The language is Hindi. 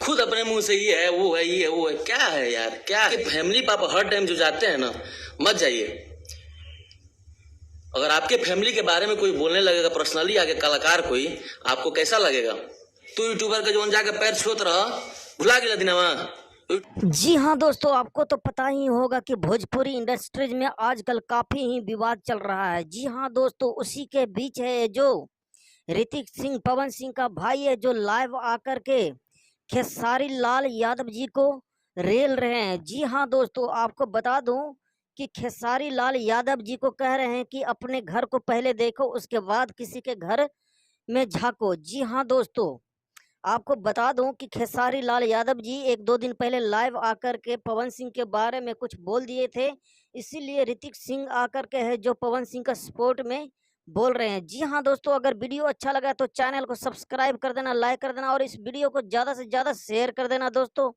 खुद अपने मुंह से ये है वो है ये है वो है, क्या है यार क्या है? फैमिली पापा हर टाइम जो जाते हैं ना, मत जाइए। अगर आपके फैमिली के बारे में कोई बोलने लगेगा पर्सनली आगे कलाकार कोई, आपको कैसा लगेगा? तू यूट्यूबर के जो जाके पैर छूत रहा, भुला गया दिनवा। जी हाँ दोस्तों, आपको तो पता ही होगा कि भोजपुरी इंडस्ट्रीज में आजकल काफ़ी ही विवाद चल रहा है। जी हाँ दोस्तों, उसी के बीच है जो ऋतिक सिंह पवन सिंह का भाई है, जो लाइव आकर के खेसारी लाल यादव जी को रेल रहे हैं। जी हाँ दोस्तों, आपको बता दूं कि खेसारी लाल यादव जी को कह रहे हैं कि अपने घर को पहले देखो, उसके बाद किसी के घर में झांको। जी हाँ दोस्तों, आपको बता दूं कि खेसारी लाल यादव जी एक दो दिन पहले लाइव आकर के पवन सिंह के बारे में कुछ बोल दिए थे, इसीलिए ऋतिक सिंह आकर के है जो पवन सिंह का सपोर्ट में बोल रहे हैं। जी हाँ दोस्तों, अगर वीडियो अच्छा लगा तो चैनल को सब्सक्राइब कर देना, लाइक कर देना और इस वीडियो को ज़्यादा से ज़्यादा शेयर कर देना दोस्तों।